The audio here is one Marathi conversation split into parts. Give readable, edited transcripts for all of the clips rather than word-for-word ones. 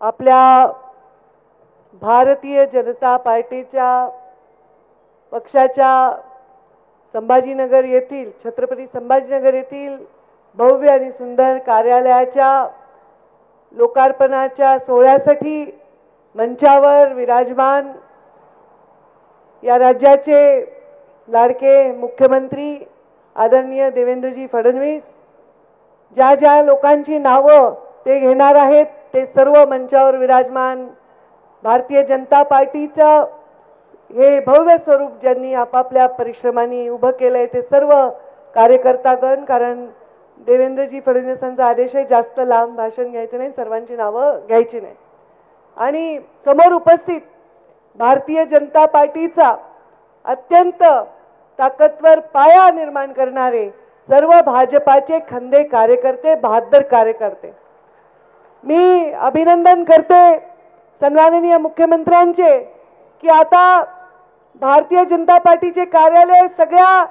आपल्या भारतीय जनता पार्टीच्या पक्षाच्या संभाजीनगर येथील छत्रपती संभाजीनगर येथील भव्य आणि सुंदर कार्यालयाच्या लोकार्पणाच्या सोहळ्यासाठी मंचावर विराजमान या राज्याचे लाडके मुख्यमंत्री आदरणीय देवेंद्रजी फडणवीस ज्या ज्या लोकांची नावं ते घेणार आहेत ते सर्व मंचावर विराजमान भारतीय जनता पार्टीचं हे भव्य स्वरूप ज्यांनी आपापल्या परिश्रमांनी उभं केलंय ते सर्व कार्यकर्तागण, कारण देवेंद्रजी फडणवीसांचा आदेश आहे जास्त लांब भाषण घ्यायचं नाही, सर्वांची नावं घ्यायची नाही। आणि समोर उपस्थित भारतीय जनता पार्टीचा अत्यंत ताकदवर पाया निर्माण करणारे सर्व भाजपाचे खंदे कार्यकर्ते, बहादर कार्यकर्ते, मी अभिनंदन करते सन्माननीय मुख्यमंत्र्यांचे की आता भारतीय जनता पार्टीचे कार्यालय सगळ्या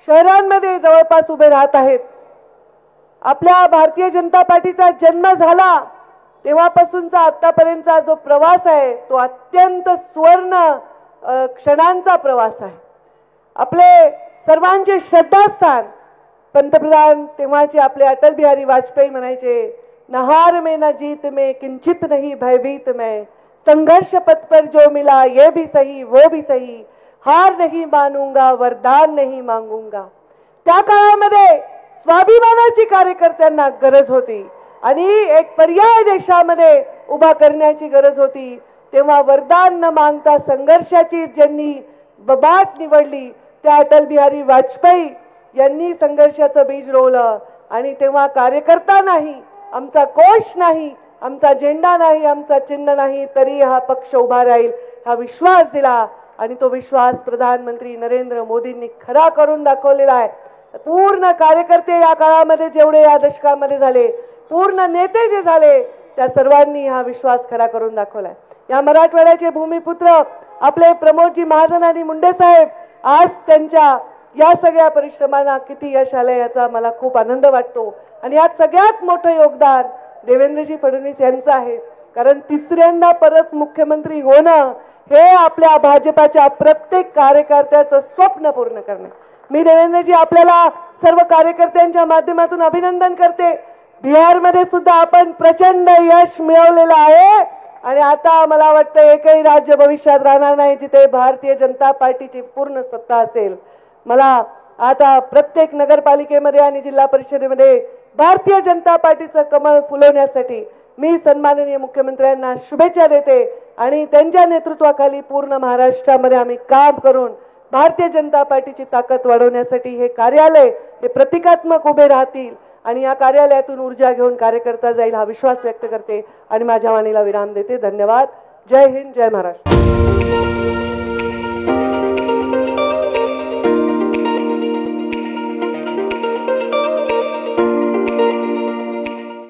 शहरांमध्ये जवळपास उभे राहत आहेत। आपल्या भारतीय जनता पार्टीचा जन्म झाला तेव्हापासूनचा आतापर्यंतचा जो प्रवास आहे तो अत्यंत सुवर्ण क्षणांचा प्रवास आहे। आपले सर्वांचे श्रद्धास्थान पंतप्रधान तेव्हाचे आपले अटल बिहारी वाजपेयी म्हणायचे, न हार में न जीत में किंचित नहीं भयभीत मैं, संघर्ष पथ पर जो मिला ये भी सही वो भी सही, हार नहीं मानूंगा वरदान नहीं मांगूंगा। त्या काळामध्ये स्वाभिमानाची कार्यकर्त्यांना गरज होती आणि एक पर्याय देशामध्ये उभा करण्याची गरज होती। तेव्हा वरदान न मागता संघर्षाची ज्यांनी बात निवडली त्या अटल बिहारी वाजपेयी यांनी संघर्षाचं बीज रोवलं आणि तेव्हा कार्यकर्ता नाही, आमचा कोश नाही, आमचा झेंडा नाही, आमचा चिन्ह नाही, तरी हा पक्ष उभा राहील हा विश्वास दिला आणि तो विश्वास प्रधानमंत्री नरेंद्र मोदींनी खरा करून दाखवलेला आहे। पूर्ण कार्यकर्ते या काळामध्ये जेवढे या दशकामध्ये झाले, पूर्ण नेते जे झाले त्या सर्वांनी हा विश्वास खरा करून दाखवलाय। या मराठवाड्याचे भूमिपुत्र आपले प्रमोदजी महाजन आणि मुंडे साहेब आज त्यांच्या या सगळ्या परिश्रमांना किती यश आले याचा मला खूप आनंद वाटतो आणि यात सगळ्यात मोठं योगदान देवेंद्रजी फडणवीस यांचं आहे, कारण तिसऱ्यांदा परत मुख्यमंत्री होणं हे आपल्या भाजपाच्या प्रत्येक कार्यकर्त्याचं स्वप्न पूर्ण करणे। मी देवेंद्रजी आपल्याला सर्व कार्यकर्त्यांच्या माध्यमातून अभिनंदन करते। बिहारमध्ये सुद्धा आपण प्रचंड यश मिळवलेलं आहे आणि आता मला वाटतं एकही राज्य भविष्यात राहणार नाही जिथे भारतीय जनता पार्टीची पूर्ण सत्ता असेल। मला आता प्रत्येक नगरपालिकेमध्ये आणि जिल्हा परिषदेमध्ये भारतीय जनता पार्टीचं कमळ फुलवण्यासाठी मी सन्माननीय मुख्यमंत्र्यांना शुभेच्छा देते आणि त्यांच्या नेतृत्वाखाली पूर्ण महाराष्ट्रामध्ये आम्ही काम करून भारतीय जनता पार्टीची ताकद वाढवण्यासाठी हे कार्यालय हे प्रतिकात्मक उभे राहतील आणि या कार्यालयातून ऊर्जा घेऊन कार्यकर्ता जाईल हा विश्वास व्यक्त करते आणि माझ्या वाणीला विराम देते। धन्यवाद। जय हिंद, जय महाराष्ट्र।